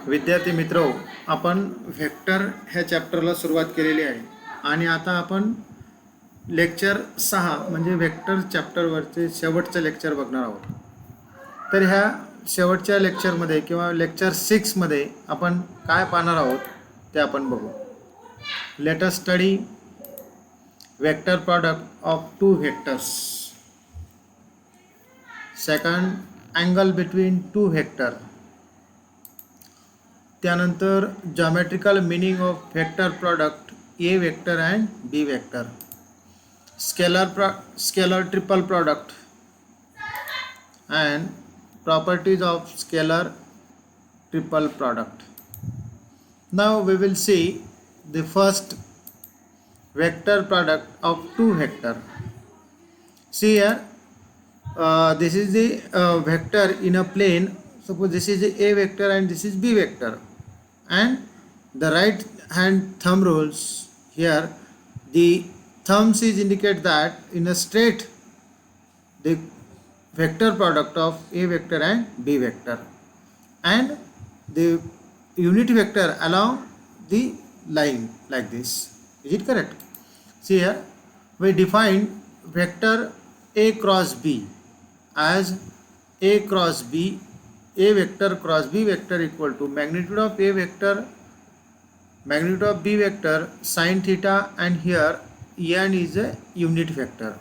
विद्यार्थी मित्रो, आपण व्हेक्टर ह्या चॅप्टरला सुरुवात केलेली आहे आणि आता आपण लेक्चर 6 म्हणजे व्हेक्टर चॅप्टरवरचे शेवटचं लेक्चर बघणार आहोत. तर ह्या शेवटच्या लेक्चरमध्ये किंवा लेक्चर 6 मध्ये आपण काय पाहणार आहोत ते आपण बघू. Let us study vector product of two vectors. Second, angle between two vector. त्यानंतर geometrical meaning of vector product A vector and B vector. Scalar triple product and properties of scalar triple product. Now we will see the first vector product of two vector. See here, this is the vector in a plane. Suppose this is a vector and this is b vector, and the right hand thumb rules here, the thumbs is indicate that in a straight the vector product of a vector and b vector, and the unit vector along the line like this. Is it correct? See here, we define vector a cross b as a cross b, a vector cross b vector equal to magnitude of a vector, magnitude of b vector sin theta, and here n is a unit vector.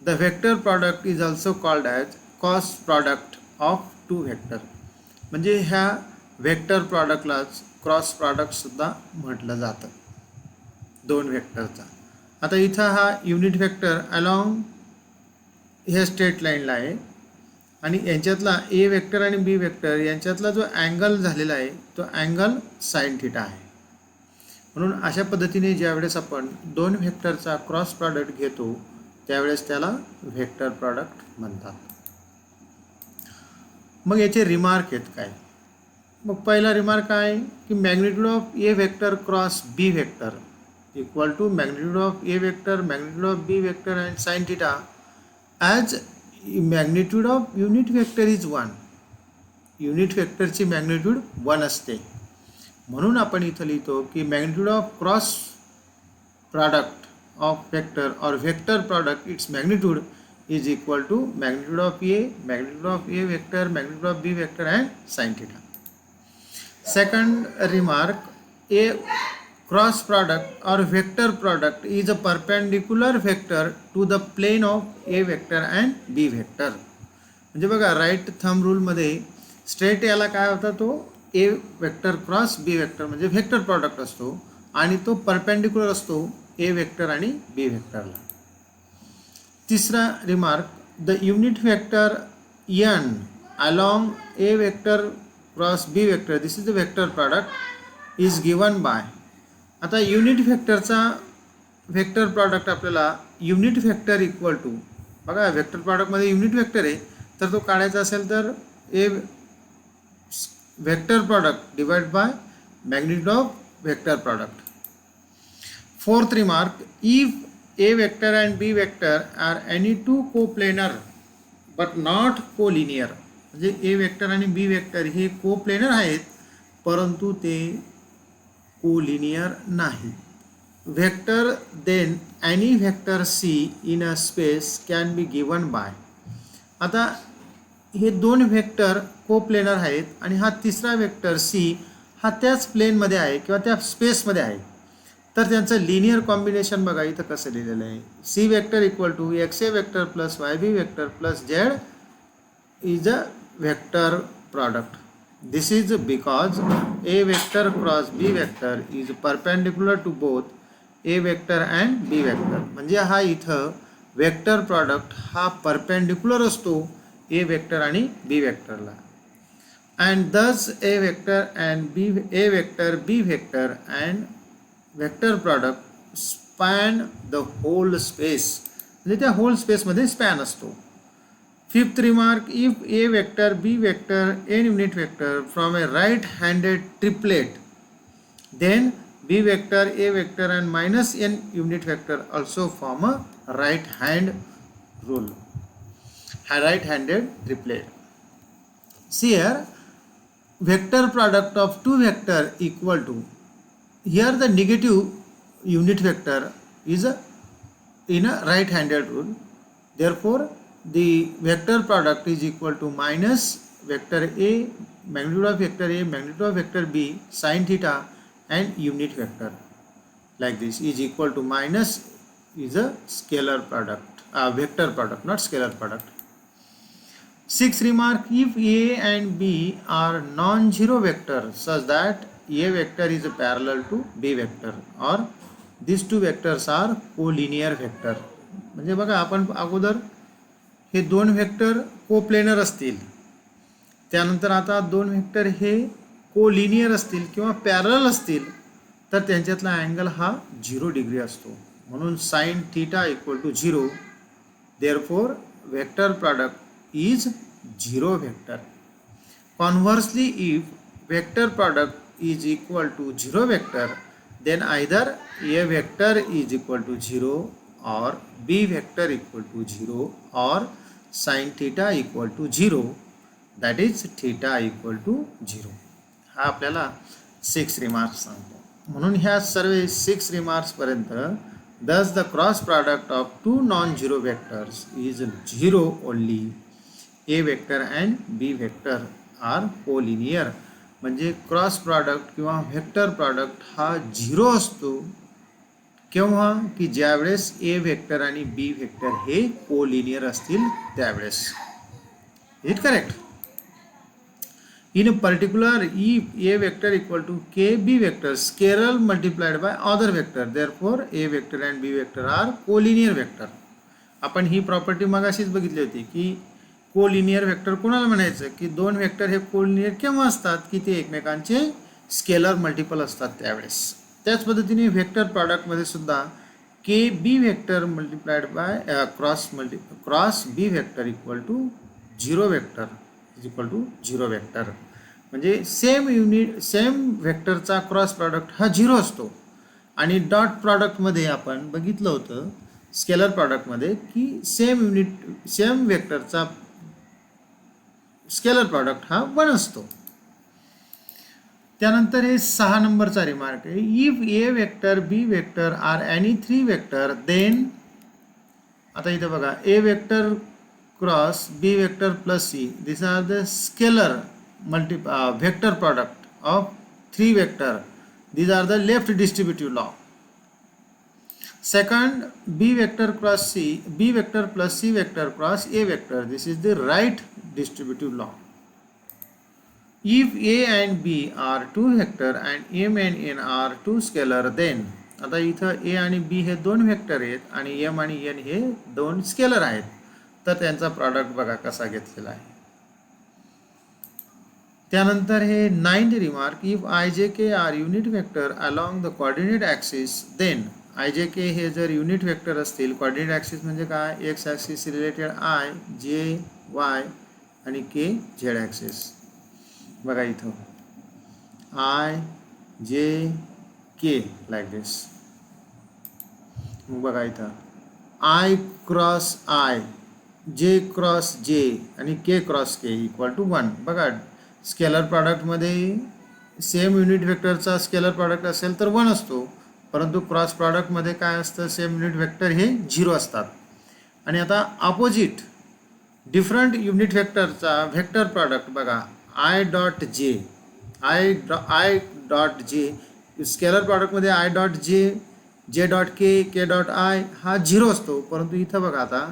The vector product is also called as cross product of two vector. म्हणजे ह्या vector प्रॉडक्टलाच cross product सुद्धा म्हटलं जातं दोन वेक्टरचा. आता इथं हा युनिट वेक्टर अलॉंग ह्या स्ट्रेट लाईनला आहे आणि यांच्यातला ए वेक्टर आणि बी वेक्टर यांच्यातला जो अँगल झालेला आहे तो अँगल साइन थिटा आहे. म्हणून अशा पद्धतीने ज्यावेळेस आपण दोन वेक्टरचा क्रॉस प्रॉडक्ट घेतो त्यावेळेस त्याला व्हेक्टर प्रॉडक्ट म्हणतात. मग याचे रिमार्क आहेत काय? मग पहिला रिमार्क आहे की magnitude of A vector cross B vector equal to magnitude of A vector, magnitude of B vector and sine theta as magnitude of unit vector is 1. Unit वेक्टरची मॅग्निट्यूड 1 असते. म्हणून आपण इथं लिहितो की magnitude of cross product of vector or vector product, its magnitude is equal to magnitude of a, magnitude of a vector, magnitude of b vector and sin theta. Second remark, a cross product or vector product is a perpendicular vector to the plane of a vector and b vector. म्हणजे बघा right thumb rule मध्ये straight याला काय होता, तो a vector cross b vector म्हणजे vector product असतो आणि तो परपेंडिक्युलर असतो ए वेक्टर आणि बी वेक्टरला. तिसरा remark, the unit vector n along A vector cross B vector, this is the vector product is given by. आता युनिट वेक्टरचा वेक्टर प्रॉडक्ट आपल्याला युनिट वेक्टर इक्वल टू, बघा वेक्टर प्रॉडक्टमध्ये युनिट वेक्टर आहे तर तो काढायचा असेल तर A vector product divide by magnitude of vector product. Fourth remark, if a vector and b vector are any two coplanar but not collinear, म्हणजे a vector आणि b vector हे कोप्लेनर आहेत परंतु ते कोलिनियर नाही. Vector then any vector c in a space can be given by. आता हे दोन वेक्टर कोप्लेनर आहेत आणि हा तिसरा वेक्टर c हा त्याच प्लेनमध्ये आहे किंवा त्या स्पेसमध्ये आहे, तर त्यांचं लिनियर कॉम्बिनेशन बघा इथं कसं लिहिलेलं आहे. C vector equal to X A vector plus Y B vector plus Z is a vector product. This is because A vector cross B vector is perpendicular to both A vector and B vector. म्हणजे हा इथं vector product हा perpendicular असतो ए vector आणि B वेक्टरला. And thus A vector and B A vector B vector and vector product span the whole space, म्हणजे त्या whole स्पेसमध्ये स्पॅन असतो. Fifth remark, if A vector B vector N unit vector from a right handed triplet then B vector A vector and minus N unit vector also form a right hand rule, right handed triplet. See here vector product of two vector equal to, here the negative unit vector is in a right handed rule, therefore the vector product is equal to minus vector A, magnitude of vector A, magnitude of vector B, sin theta and unit vector, like this, is equal to minus is a scalar product, vector product, not scalar product. Sixth remark, if A and B are non-zero vectors such that A vector is parallel to B vector or these two vectors are collinear vector. म्हणजे बघा आपण अगोदर हे दोन vector coplanar असतील, त्यानंतर आता दोन व्हेक्टर हे कोलिनियर असतील किंवा पॅरलल असतील तर त्यांच्यातला अँगल हा 0 डिग्री असतो, म्हणून sin theta equal to 0, therefore vector product is 0 vector. Conversely, if vector product is equal to 0 vector, then either A vector is equal to 0 or B vector equal to 0 or sin theta equal to 0, that is theta equal to 0. हा आपल्याला 6 remarks सांगतो. म्हणून ह्या सर्व 6 remarks पर्यंत thus the cross product of two non-zero vectors is 0 only. A vector and B vector are collinear. म्हणजे cross product किंवा vector product हा 0 असतो केव्हा की ज्यावेळेस A व्हेक्टर आणि B व्हेक्टर हे कोलिनियर असतील त्यावेळेस. Is it correct? In particular, if A vector equal to KB vector scalar multiplied by other vector, therefore A vector and B vector are collinear vector. आपण ही property मगाशीच बघितली होती की collinear vector कोणाला म्हणायचं की दोन वेक्टर हे कोलिनियर केव्हा असतात की ते एकमेकांचे स्केलर मल्टिपल असतात त्यावेळेस. त्याच पद्धतीने वेक्टर प्रॉडक्टमध्ये सुद्धा K B vector multiplied by cross B vector equal to 0 vector is equal to 0 vector. म्हणजे सेम वेक्टरचा क्रॉस प्रॉडक्ट हा 0 असतो. आणि डॉट प्रॉडक्टमध्ये आपण बघितलं होतं स्केलर प्रॉडक्टमध्ये की सेम वेक्टरचा स्केलर प्रॉडक्ट हा 1 असतो. त्यानंतर हे 6 नंबरचा रिमार्क आहे, if A vector B vector are any 3 vector then, आता इथे बघा A vector cross B vector plus C, this are the scalar vector product of 3 vector, these are the left distributive law. Second, b vector cross c, b vector plus c vector cross a vector, this is the right distributive law. If a and b are 2 vector and m and n are 2 scalar, then आता इथं a आणि b हे 2 vector आहेत आणि m आणि n हे 2 scalar आहेत, तर त्यांचा प्रॉडक्ट बघा कसा घेतलेला आहे. त्यानंतर हे 9th remark, if I J K are unit vector along the coordinate axis, then I J K हे जर युनिट वेक्टर असतील, कोऑर्डिनेट ॲक्सिस म्हणजे काय, X axis related I J Y आणि के झेड ॲक्सिस. बघा इथं आय जे के लाईक दिस. मग बघा इथं आय क्रॉस आय, जे क्रॉस जे आणि के क्रॉस के इक्वल टू 1. बघा स्केलर प्रॉडक्टमध्ये सेम युनिट वेक्टरचा स्केलर प्रॉडक्ट असेल तर 1 असतो, परंतु क्रॉस प्रॉडक्टमध्ये काय असतं, सेम युनिट वेक्टर हे 0 असतात. आणि आता अपोजिट डिफरंट युनिट वेक्टरचा वेक्टर प्रॉडक्ट बघा, I dot J, I dot J, scalar प्रॉडक्टमध्ये I dot J, J dot K, K dot I हा 0 असतो, परंतु इथं बघा आता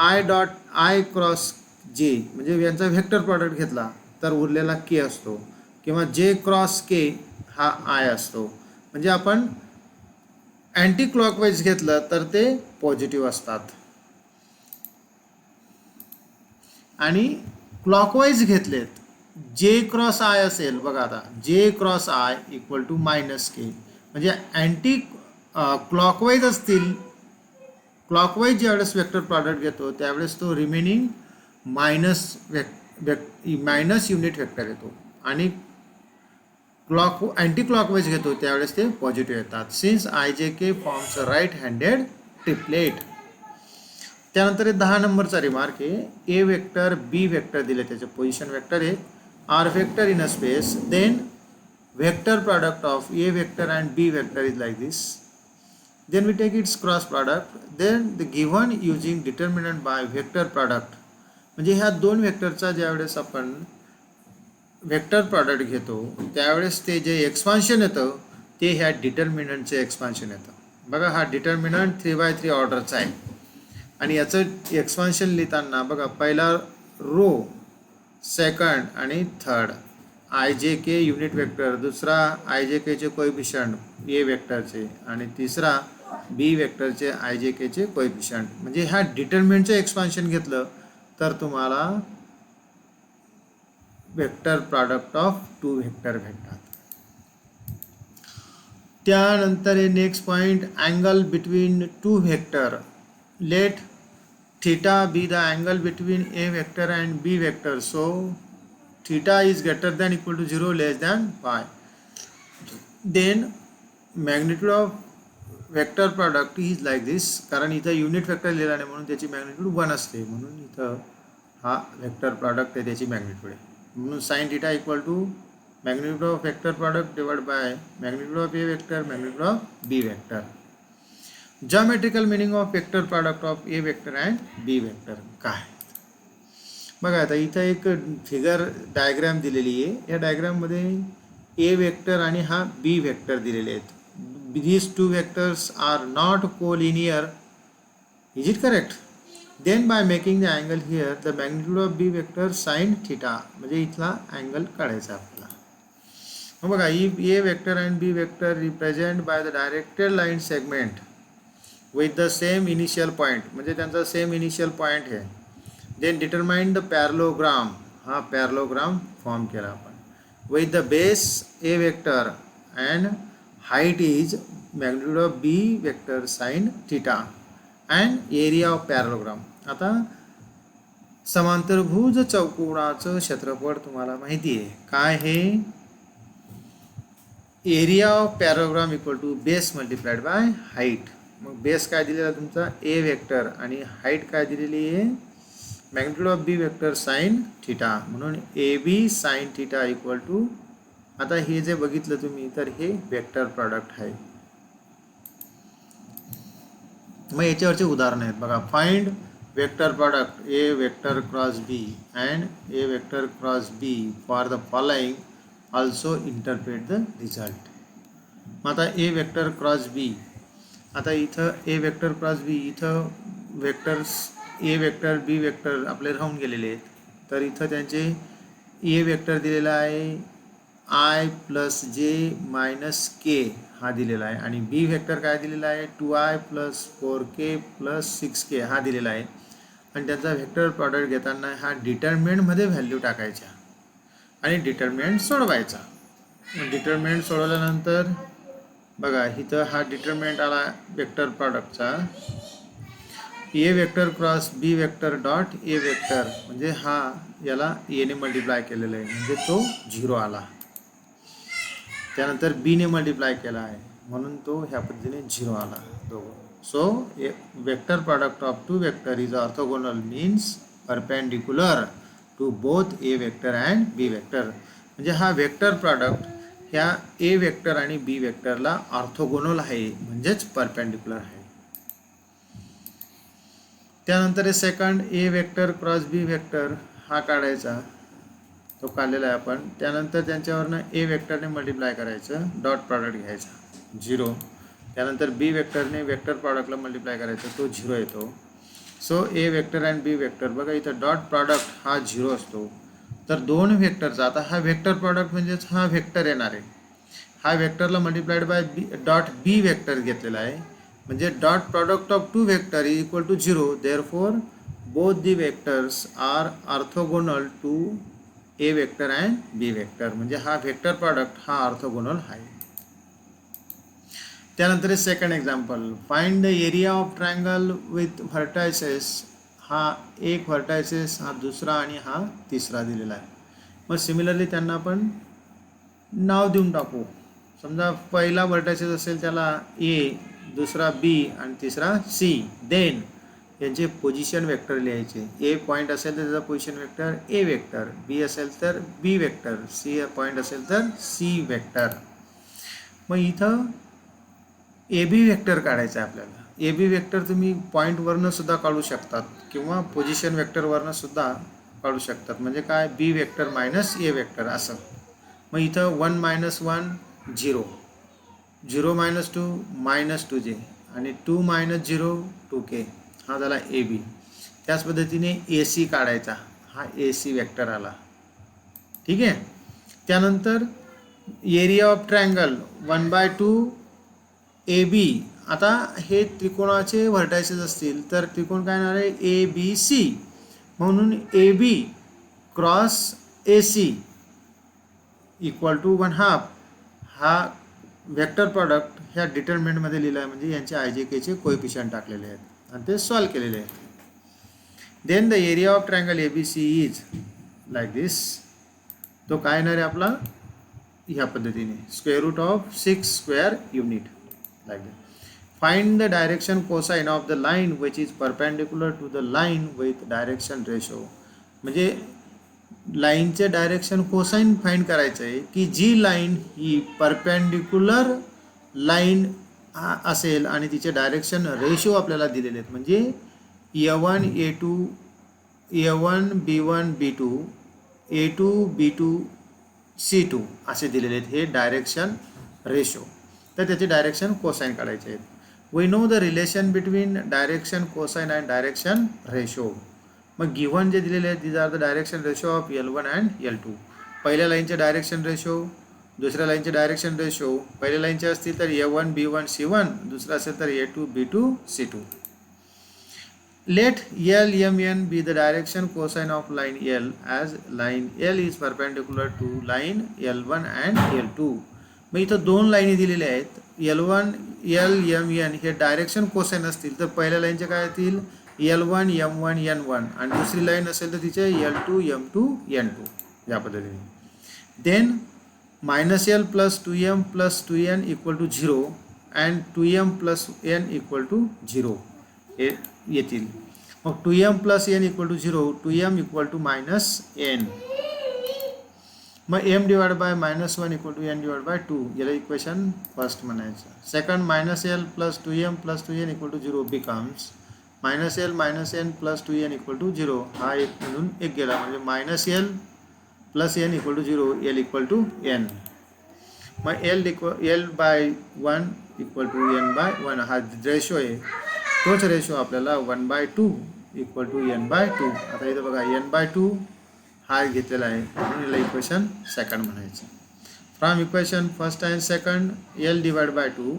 आय डॉट आय क्रॉस जे म्हणजे यांचा वेक्टर प्रॉडक्ट घेतला तर उरलेला के असतो, किंवा जे क्रॉस के हा आय असतो. म्हणजे आपण अँटी क्लॉकवाईज घेतलं तर ते पॉझिटिव्ह असतात आणि क्लॉकवाईज घेतलेत जे क्रॉस आय असेल, बघा आता J cross I equal to minus K, म्हणजे अँटी क्लॉकवाईज असतील, क्लॉकवाईज ज्यावेळेस वेक्टर प्रॉडक्ट घेतो त्यावेळेस तो रिमेनिंग मायनस युनिट वेक्टर येतो, आणि अँटी क्लॉकवाईज घेतो त्यावेळेस ते पॉझिटिव्ह येतात. Since I J K forms a right handed triplet. त्यानंतर 10 नंबरचा रिमार्क आहे, ए वेक्टर बी वेक्टर दिले, त्याचे पोझिशन वेक्टर आहे, are vector in a space, then vector product of A vector and B vector is like this. Then we take its cross product, then the given using determinant by vector product. म्हणजे ह्या दोन वेक्टरचा ज्यावेळेस आपण vector product घेतो त्यावेळेस ते जे एक्सपान्शन येतं ते ह्या डिटर्मिनंटचे एक्सपान्शन येतं. बघा हा डिटर्मिनंट 3/3 ऑर्डरचा आहे आणि याचं एक्सपान्शन लिहिताना बघा पहिला रो, सेकंड आणि थर्ड IJK युनिट वेक्टर, दुसरा IJKचे कोएफिशियंट ए वेक्टरचे आणि तिसरा बी वेक्टरचे IJKचे कोएफिशियंट. म्हणजे ह्या डिटर्मिनंटचं एक्सपान्शन घेतलं तर तुम्हाला vector product of two vector भेटतात. त्यानंतर next point, angle between two vector. Let theta be the angle between A vector and B vector. So theta is greater than equal to 0 less than pi. Then magnitude of vector product is like this. कारण इथं unit vector लिहिला नाही म्हणून त्याची magnitude 1 असते, म्हणून इथं हा वेक्टर प्रॉडक्ट आहे त्याची मॅग्निट्यूड आहे. म्हणून sin theta equal to magnitude of vector product divide by magnitude of A vector magnitude of B vector. Geometrical meaning of vector product of A vector and B vector काय. बघा आता इथं एक figure diagram दिलेली आहे. या डायग्राममध्ये ए vector आणि हा बी वेक्टर दिलेले आहेत. these two vectors are not collinear. Is it correct? Then by making the angle here, the magnitude of b vector sin theta, म्हणजे इथला अँगल काढायचा आपल्याला. मग बघा A vector and B vector represent by the directed line segment with the same initial point, म्हणजे त्यांचा same initial point आहे. Then determine the parallelogram, हा पॅरलोग्राम फॉर्म केला आपण. With the base A vector and height is magnitude of B vector sine theta and area of parallelogram. आता समांतरभुज चौकोनाचं क्षेत्रफळ तुम्हाला माहिती आहे काय हे. Area of parallelogram equal to base multiplied bye height. मग बेस काय दिलेला तुमचा ए वेक्टर आणि हाईट काय दिलेली आहे magnitude of B vector sine theta, म्हणून A B sine theta equal to. आता हे जे बघितलं तुम्ही तर हे वेक्टर प्रॉडक्ट आहे. मग याच्यावरचे उदाहरण आहेत बघा. Find vector product A vector cross B and A vector cross B for the following, also interpret the result. मग आता ए वेक्टर क्रॉस बी, आता इथं ए वेक्टर क्रॉस बी, इथं vectors A vector B vector आपले राहून गेलेले आहेत. तर इथं त्यांचे ए वेक्टर दिलेला आहे I प्लस जे मायनस के हा दिलेला आहे आणि बी वेक्टर काय दिलेला आहे 2I plus 4K plus 6K हा दिलेला आहे. आणि त्याचा वेक्टर प्रॉडक्ट घेताना हा डिटर्मिनंटमध्ये व्हॅल्यू टाकायच्या आणि डिटर्मिनंट सोडवायचा. डिटर्मिनंट सोडवल्यानंतर बघा इथं हा डिटर्मिनंट आला वेक्टर प्रॉडक्टचा A vector cross B vector dot A vector, म्हणजे हा याला एने मल्टिप्लाय केलेला आहे म्हणजे तो 0 आला. त्यानंतर बीने मल्टिप्लाय केला आहे म्हणून तो ह्या पद्धतीने 0 आला दोघं. So vector product of two vector is orthogonal means perpendicular to both A vector and B vector. म्हणजे हा वेक्टर प्रॉडक्ट ह्या ए वेक्टर आणि बी वेक्टरला ऑर्थोगोनल आहे म्हणजेच परपेंडिक्युलर आहे. त्यानंतर second A vector cross B vector हा काढायचा, तो काढलेला आहे आपण. त्यानंतर त्यांच्यावरनं ए वेक्टरने मल्टिप्लाय करायचं, डॉट प्रॉडक्ट घ्यायचा 0. त्यानंतर बी वेक्टरने वेक्टर प्रॉडक्टला मल्टिप्लाय करायचं, तो 0 येतो. So A vector and B vector बघा इथं डॉट प्रॉडक्ट हा 0 असतो. तर दोन वेक्टरचा, आता हा वेक्टर प्रॉडक्ट म्हणजेच हा वेक्टर येणार आहे. हा वेक्टरला multiplied by B dot B vector घेतलेला आहे म्हणजे dot product of two vector is equal to 0. Therefore both the vectors are orthogonal to A vector and B vector, म्हणजे हा वेक्टर प्रॉडक्ट हा ऑर्थोगोनल आहे. त्यानंतर second example, find the area of triangle with vertices. हा एक vertices, हा दुसरा आणि हा तिसरा दिलेला आहे. मग सिमिलरली त्यांना आपण नाव देऊन टाकू. समजा पहिला व्हर्टायसेस असेल त्याला ए, दुसरा बी आणि तिसरा सी. देन यांचे पोझिशन वेक्टर लिहायचे. ए पॉईंट असेल तर त्याचा पोझिशन वेक्टर ए वेक्टर, बी असेल तर बी वेक्टर, सी पॉईंट असेल तर सी वेक्टर. मग इथं ए बी वेक्टर काढायचं आहे आपल्याला. ए बी वेक्टर तुम्ही पॉईंटवरनं सुद्धा काढू शकतात किंवा पोझिशन वेक्टरवरनं सुद्धा काढू शकतात. म्हणजे काय, बी वेक्टर मायनस ए वेक्टर असं. मग इथं 1 - 1 0, 0 - 2 -2j आणि 2 - 0 2k. हा झाला ए बी. त्याच पद्धतीने ए सी काढायचा, हा ए सी वेक्टर आला. ठीक आहे. त्यानंतर area of triangle 1/2 A B. आता हे त्रिकोणाचे व्हर्टायसेस असतील तर त्रिकोण काय येणार आहे, ए बी सी. म्हणून A B cross A C equal to 1/2. हा वेक्टर प्रॉडक्ट ह्या डिटर्मिनंटमध्ये लिहिला आहे, म्हणजे यांचे आय जे केचे कोएफिशियंट टाकलेले आहेत आणि ते सॉल्व केलेले आहेत. Then the area of triangle A B C is like this. तो काय येणार आहे आपला, ह्या पद्धतीने square root of 6 square unit like that. Find the direction cosine of the line which is perpendicular to the line with direction ratio. म्हणजे लाईनचे direction cosine find करायचं आहे की जी लाईन ही परपेंडिक्युलर लाईन असेल आणि तिचे डायरेक्शन रेशो आपल्याला दिलेले आहेत. म्हणजे A1 A2 A1 B1 B2 A2 B2 C2 असे दिलेले आहेत हे डायरेक्शन रेशो. तर त्याचे डायरेक्शन कोसाइन काढायचे आहेत. We know the relation between direction cosine and direction ratio. मग गिव्हन जे दिलेले आहेत, these are the direction ratio of L1 and L2. पहिल्या लाईनचे डायरेक्शन रेशो, दुसऱ्या लाईनचे डायरेक्शन रेशो. पहिल्या लाईनचे असतील तर A1 B1 C1, दुसरा असेल तर A2 B2 C2. Let L M N be the direction cosine of line L as line L is perpendicular to line L1 and L2. मग इथं दोन लाईनी दिलेल्या आहेत. L1 L M N हे direction cosine असतील तर पहिल्या लाईनचे काय येतील, L1 M1 N1 आणि दुसरी लाईन असेल तर तिचे L2 M2 N2 या पद्धतीने. Then -L + 2M + 2N = 0 and 2M + N = 0 हे येतील. मग 2M + N = 0, 2M = -N. मग M / -1 = N/2. याला इक्वेशन फर्स्ट म्हणायचं. Second -L + 2M + 2N = 0 becomes -L - N + 2N = 0. हा एक म्हणून एक गेला, म्हणजे -L + N = 0, L = N. मग L/1 = N/1 हा रेशो आहे. तोच रेशो आपल्याला 1/2 = N/2. आता इथं बघा N/2 हा घेतलेला आहे, म्हणून याला इक्वेशन सेकंड म्हणायचं. From equation first and second L/2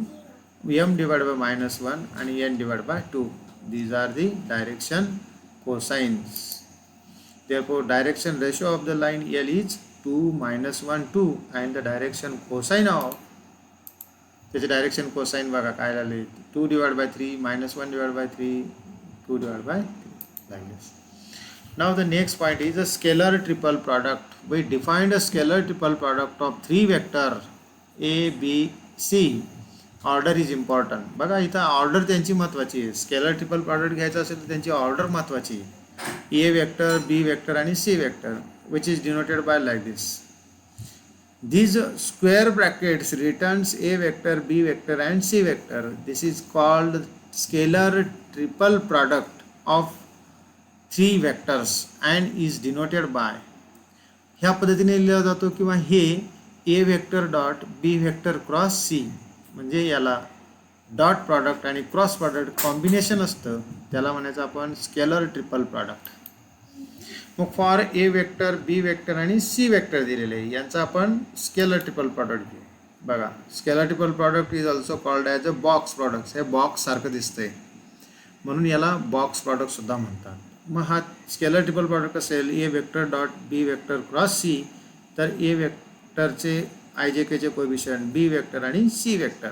M / -1 आणि N/2. These are the direction cosines. Therefore, direction ratio of the line L is 2 - 1 2 and the direction cosine of त्याचे डायरेक्शन कोसाइन बघा काय आले, 2/3 -1/3 2/3 like this. Now the next point is a scalar triple product. We defined a scalar triple product of three vector A B C. Order is important. बघा इथं order त्यांची महत्त्वाची आहे. Scalar triple product घ्यायचं असेल तर त्यांची ऑर्डर महत्त्वाची आहे. ए वेक्टर, बी वेक्टर आणि C vector which is denoted by like this. These square brackets returns A vector, B vector and C vector. This is called scalar triple product of three vectors and is denoted by. ह्या पद्धतीने लिहिला जातो किंवा हे A vector dot B vector cross C, म्हणजे याला dot product आणि cross product combination असतं, त्याला म्हणायचं आपण स्केलर ट्रिपल प्रॉडक्ट. मग for A vector, B vector आणि सी वेक्टर दिलेले आहे, यांचा आपण स्केलर ट्रिपल प्रॉडक्ट घेऊ. बघा scalar triple product is also called as a box product. हे बॉक्स सारखं दिसतंय म्हणून याला बॉक्स प्रॉडक्ट सुद्धा म्हणतात. मग हा स्केलर ट्रिपल प्रॉडक्ट असेल A vector dot B vector cross C, तर ए वेक्टरचे आय जे केचे कोएफिशियंट बी वेक्टर आणि C vector.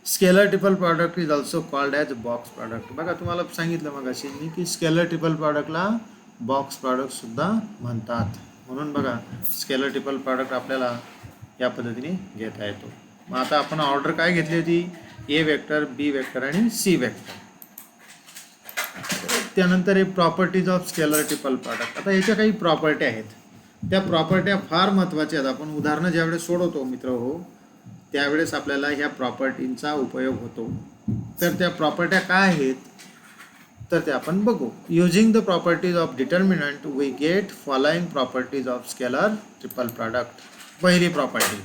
Scalar triple product is also called as box product. बघा तुम्हाला सांगितलं मग अशी की स्केलर ट्रिपल प्रॉडक्टला बॉक्स प्रॉडक्ट सुद्धा म्हणतात. म्हणून बघा स्केलर ट्रिपल प्रॉडक्ट आपल्याला या पद्धतीने घेता येतो. मग आता आपण ऑर्डर काय घेतली होती, ए वेक्टर, बी वेक्टर आणि सी वेक्टर. त्यानंतर हे properties of scalar triple product. आता ह्याच्या काही प्रॉपर्टी आहेत, त्या प्रॉपर्ट्या फार महत्त्वाच्या आहेत. आपण उदाहरणं ज्यावेळेस सोडवतो मित्र हो, त्यावेळेस आपल्याला ह्या प्रॉपर्टींचा उपयोग होतो. तर त्या प्रॉपर्ट्या काय आहेत तर ते आपण बघू. Using the properties of determinant we get following properties of scalar triple product. पहिली property,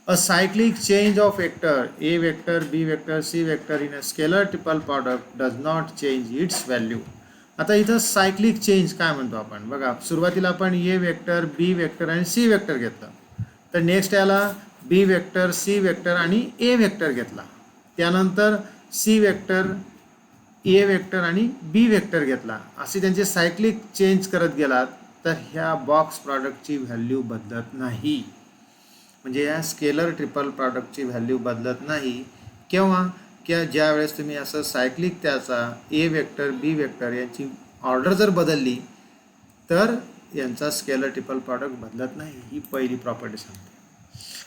a cyclic change of vector A vector B vector C vector in a scalar triple product does not change its value. आता इथं cyclic change काय म्हणतो आपण बघा. सुरुवातीला आपण ए vector B vector आणि सी वेक्टर घेतलं, तर नेक्स्ट याला बी वेक्टर सी वेक्टर आणि ए वेक्टर घेतला, त्यानंतर सी वेक्टर ए वेक्टर आणि बी वेक्टर घेतला. असे त्यांचे सायक्लिक चेंज करत गेलात तर ह्या बॉक्स प्रॉडक्टची व्हॅल्यू बदलत नाही. म्हणजे या स्केलर ट्रिपल प्रॉडक्टची व्हॅल्यू बदलत नाही. केव्हा किंवा ज्या वेळेस तुम्ही असं सायक्लिक त्याचा ए वेक्टर बी वेक्टर यांची ऑर्डर जर बदलली तर यांचा स्केलर ट्रिपल प्रॉडक्ट बदलत नाही. ही पहिली प्रॉपर्टी सांगते.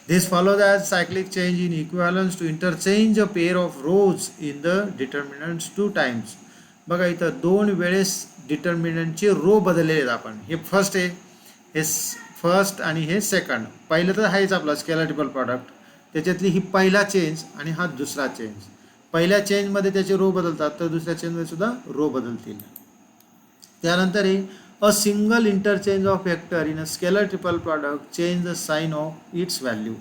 This follows as cyclic change in equivalence to interchange a pair of rows in the determinants 2 times. बघा इथं 2 वेळेस डिटर्मिनंटचे रो बदललेले आहेत आपण. हे फर्स्ट आहे, हे फर्स्ट आणि हे सेकंड. पहिलं तर आहेच आपला स्केलर ट्रिपल प्रॉडक्ट, त्याच्यातली ही पहिला चेंज आणि हा दुसरा चेंज. पहिल्या चेंजमध्ये त्याचे रो बदलतात तर दुसऱ्या चेंजमध्ये सुद्धा रो बदलतील. त्यानंतर हे a single interchange of vector in a scalar triple product change the sign of its value.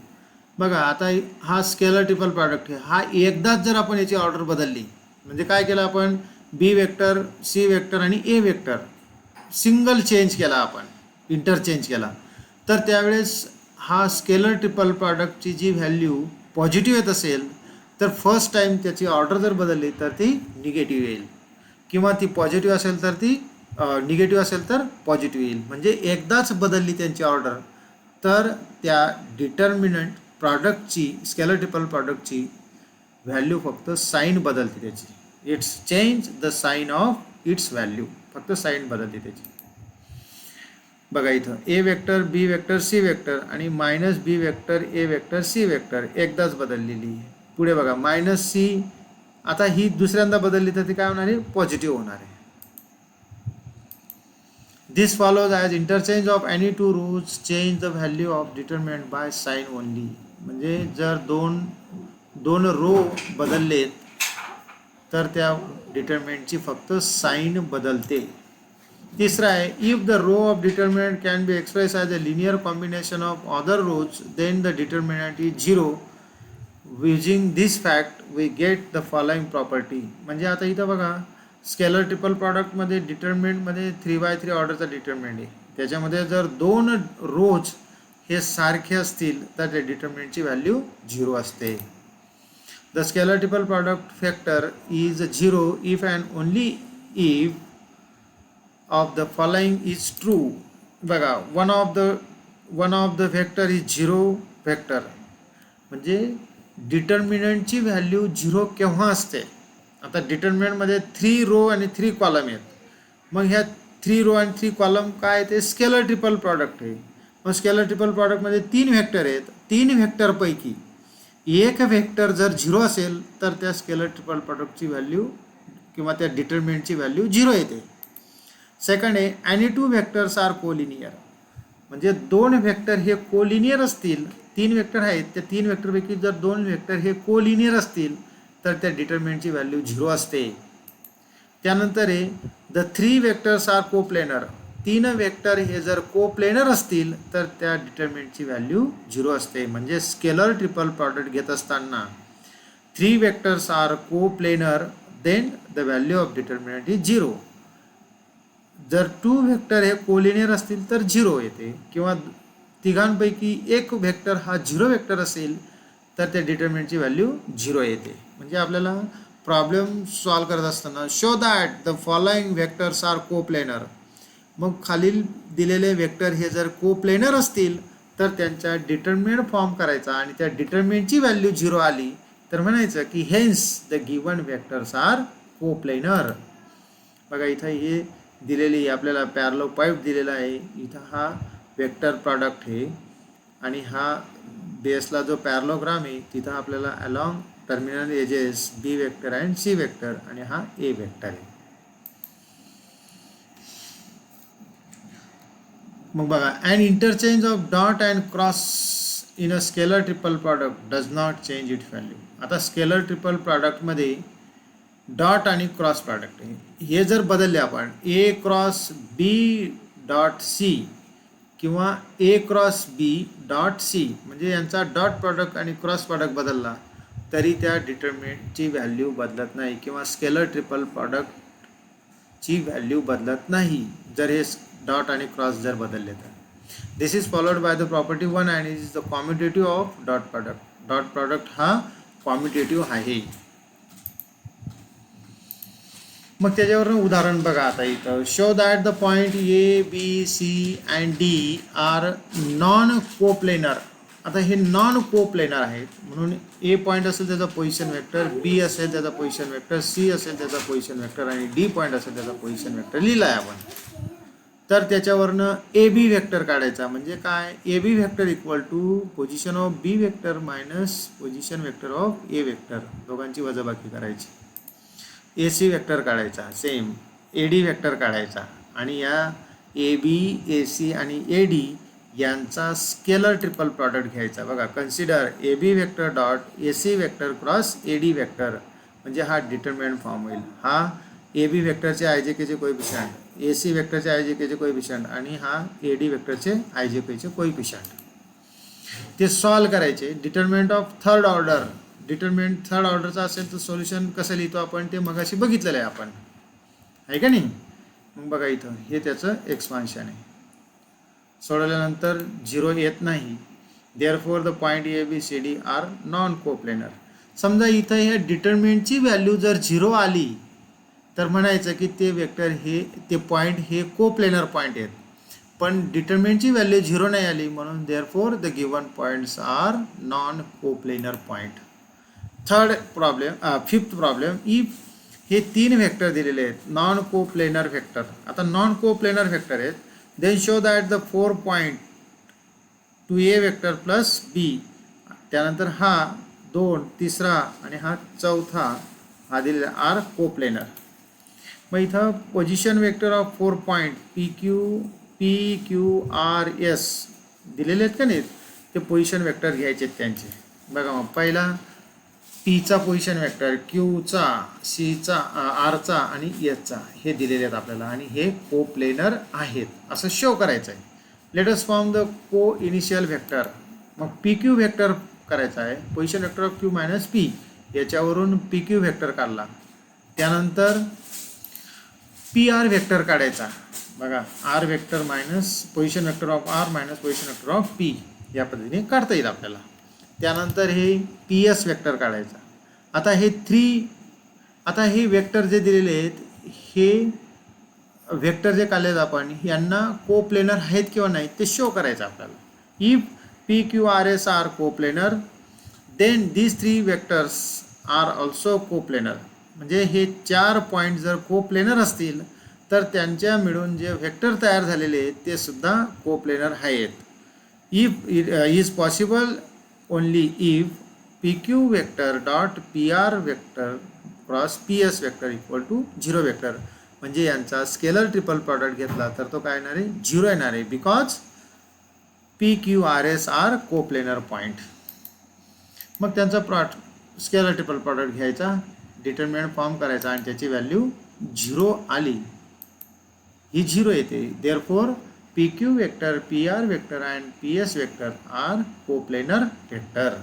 बघा आता हा स्केलर ट्रिपल प्रॉडक्ट आहे, हा एकदाच जर आपण याची ऑर्डर बदलली, म्हणजे काय केलं आपण बी वेक्टर सी वेक्टर आणि ए वेक्टर सिंगल चेंज केला, आपण इंटरचेंज केला, तर त्यावेळेस हा स्केलर ट्रिपल प्रॉडक्टची जी व्हॅल्यू पॉझिटिव्ह येत असेल तर फर्स्ट टाईम त्याची ऑर्डर जर बदलली तर ती निगेटिव्ह येईल, किंवा ती पॉझिटिव्ह असेल तर ती निगेटिव्ह असेल तर पॉझिटिव्ह येईल. म्हणजे एकदाच बदलली त्यांची ऑर्डर तर त्या डिटर्मिनंट प्रॉडक्टची स्केलर ट्रिपल प्रॉडक्टची व्हॅल्यू फक्त साईन बदलते त्याची. It's change the sign of its value, फक्त साईन बदलते त्याची. बघा इथं A vector B vector C vector आणि minus B vector A vector C vector एकदाच बदललेली. पुढे बघा मायनस सी, आता ही दुसऱ्यांदा बदलली तर ती काय होणार आहे, पॉझिटिव्ह होणार आहे. This follows as interchange of any two rows change the value of determinant by sign only. म्हणजे जर दोन रो बदललेत तर त्या डिटर्मिनंटची फक्त साइन बदलते. तिसरा आहे, if the row of determinant can be express as a linear combination of other rows then the determinant is 0. Using this fact we get the following property. म्हणजे आता इथं बघा स्केलर ट्रिपल प्रॉडक्टमध्ये डिटर्मिनंटमध्ये 3x3 ऑर्डरचा determinant आहे, त्याच्यामध्ये जर 2 रोज हे सारखे असतील तर त्या डिटर्मिनंटची व्हॅल्यू 0 असते. The scalar triple product factor is 0 if and only if of the following is true. बघा one of the vector is 0 vector. म्हणजे डिटर्मिनंटची व्हॅल्यू 0 केव्हा असते. आता डिटर्मिनंटमध्ये 3 रो आणि 3 कॉलम आहेत. मग ह्या 3 रो आणि 3 कॉलम काय ते स्केलर ट्रिपल प्रॉडक्ट आहे. मग स्केलर ट्रिपल प्रॉडक्टमध्ये 3 व्हेक्टर आहेत. 3 व्हेक्टरपैकी एक व्हेक्टर जर 0 असेल तर त्या स्केलर ट्रिपल प्रॉडक्टची व्हॅल्यू किंवा त्या डिटर्मिनंटची व्हॅल्यू 0 येते. सेकंड आहे, एनी 2 व्हेक्टर्स आर कोलिनियर. म्हणजे 2 व्हेक्टर हे कोलिनियर असतील. 3 व्हेक्टर आहेत, त्या 3 व्हेक्टरपैकी जर 2 व्हेक्टर हे कोलिनियर असतील तर त्या डिटर्मिनंटची व्हॅल्यू 0 असते. त्यानंतर आहे, the 3 vectors are coplanar. 3 vector हे जर कोप्लेनर असतील तर त्या डिटर्मिनंटची व्हॅल्यू 0 असते. म्हणजे स्केलर ट्रिपल प्रॉडक्ट घेत असताना 3 vectors are coplanar then the value of determinant is 0. जर 2 व्हेक्टर हे कोलिनियर असतील तर 0 येते, किंवा तिघांपैकी एक व्हेक्टर हा 0 व्हेक्टर असेल तर त्या डिटर्मिनंटची व्हॅल्यू 0 येते. म्हणजे आपल्याला प्रॉब्लेम सॉल्व करत असताना show that the following vectors are coplanar. मग खालील दिलेले व्हेक्टर हे जर कोप्लेनर असतील तर त्यांचा डिटर्मिनंट फॉर्म करायचा आणि त्या डिटर्मिनंटची व्हॅल्यू 0 आली तर म्हणायचं की hence the given vectors are coplanar. बघा इथं हे दिलेली आपल्याला पॅरलो पाईप दिलेला आहे. इथं हा वेक्टर प्रॉडक्ट आहे आणि हा बेसला जो पॅरलोग्राम आहे तिथं आपल्याला along terminal edges B vector and C vector आणि हा ए वेक्टर आहे. मग बघा, and interchange of dot and cross in a scalar triple product does not change it value. आता स्केलर ट्रिपल प्रॉडक्टमध्ये डॉट आणि क्रॉस प्रॉडक्ट हे जर बदलले आपण A cross B dot C किंवा A cross B dot C, म्हणजे यांचा डॉट प्रॉडक्ट आणि क्रॉस प्रॉडक्ट बदलला तरी त्या डिटर्मिनंटची व्हॅल्यू बदलत नाही किंवा स्केलर ट्रिपल प्रॉडक्टची व्हॅल्यू बदलत नाही जर हे डॉट आणि क्रॉस जर बदलले तर. This is followed by the property 1 and is the commutative of dot product. Dot product हा कॉम्युटेटिव्ह आहे. मग त्याच्यावरून उदाहरण बघा आता इथं. Show that the point A B C and D are non coplanar. आता हे नॉन कोप्लेनर आहेत म्हणून ए पॉईंट असेल त्याचा पोझिशन वेक्टर, बी असेल त्याचा पोझिशन वेक्टर, सी असेल त्याचा पोझिशन वेक्टर आणि डी पॉईंट असेल त्याचा पोझिशन वेक्टर लिहिला आहे आपण. तर त्याच्यावरनं ए बी वेक्टर काढायचा. म्हणजे काय, A B vector equal to position of B vector minus position vector of A vector, दोघांची वजाबाकी करायची. ए सी वेक्टर काढायचा, सेम ए डी वेक्टर काढायचा आणि या ए बी, ए सी आणि ए डी यांचा स्केलर ट्रिपल प्रॉडक्ट घ्यायचा. बघा, consider A B vector dot A C vector cross A D vector, म्हणजे हा डिटर्मिनंट फॉर्म होईल. हा ए बी वेक्टरचे आय जे केचे कोएफिशियंट, ए सी वेक्टरचे आय जे केचे कोएफिशियंट आणि हा ए डी वेक्टरचे आय जे केचे कोएफिशियंट. ते सॉल्व करायचे. Determinant of third order, determinant third ऑर्डरचा असेल तर सोल्युशन कसं लिहितो आपण ते मगाशी बघितलेलं आहे आपण, आहे का नाही. मग बघा इथं हे त्याचं एक्सपान्शन आहे. सोडवल्यानंतर 0 येत नाही. Therefore the point A B C D are non coplanar. समजा इथं ह्या डिटर्मिनंटची व्हॅल्यू जर 0 आली तर म्हणायचं की ते वेक्टर हे ते पॉईंट हे कोप्लेनर पॉईंट आहेत. पण डिटर्मिनंटची व्हॅल्यू 0 नाही आली म्हणून therefore the given points are non coplanar point. Third problem, fifth problem, if हे 3 वेक्टर दिलेले आहेत नॉन कोप्लेनर वेक्टर. आता नॉन कोप्लेनर वेक्टर आहेत. Then show that the 4 point to A vector plus B, त्यानंतर हा 2 तिसरा आणि हा चौथा हा दिलेला आर कोप्लेनर. मग इथं position vector of 4 point P Q R S दिलेले आहेत का नाहीत, ते पोझिशन वेक्टर घ्यायचे आहेत त्यांचे. बघा मग पहिला पीचा पोझिशन वेक्टर, क्यूचा, सीचा, आरचा आणि एसचा हे दिलेले आहेत आपल्याला आणि हे कोप्लेनर आहेत असं शो करायचं आहे. Let us form the coinitial vector. मग पी क्यू वेक्टर करायचा आहे. Position vector of Q minus P, याच्यावरून पी क्यू वेक्टर काढला. त्यानंतर पी आर वेक्टर काढायचा. बघा, R vector minus position vector of R minus position vector of P, या पद्धतीने काढता येईल आपल्याला. त्यानंतर हे पी एस वेक्टर काढायचा. आता हे वेक्टर जे दिलेले आहेत हे वेक्टर जे काढलेत आपण यांना कोप्लेनर आहेत किंवा नाही ते शो करायचं आपल्याला. If P Q R S are coplanar then these 3 vectors are also coplanar. म्हणजे हे 4 पॉईंट जर कोप्लेनर असतील तर त्यांच्या मिळून जे वेक्टर तयार झालेले आहेत ते सुद्धा कोप्लेनर आहेत. If is possible only if P Q vector dot P R vector cross P S vector equal to 0 vector. म्हणजे यांचा स्केलर ट्रिपल प्रॉडक्ट घेतला तर तो काय येणार आहे, 0 येणार आहे. Because P Q R S are coplanar point. मग त्यांचा स्केलर ट्रिपल प्रॉडक्ट घ्यायचा, डिटर्मिनंट फॉर्म करायचा आणि त्याची व्हॅल्यू 0 आली, ही 0 येते. Therefore P Q vector, P R vector and P S vector are coplanar vector.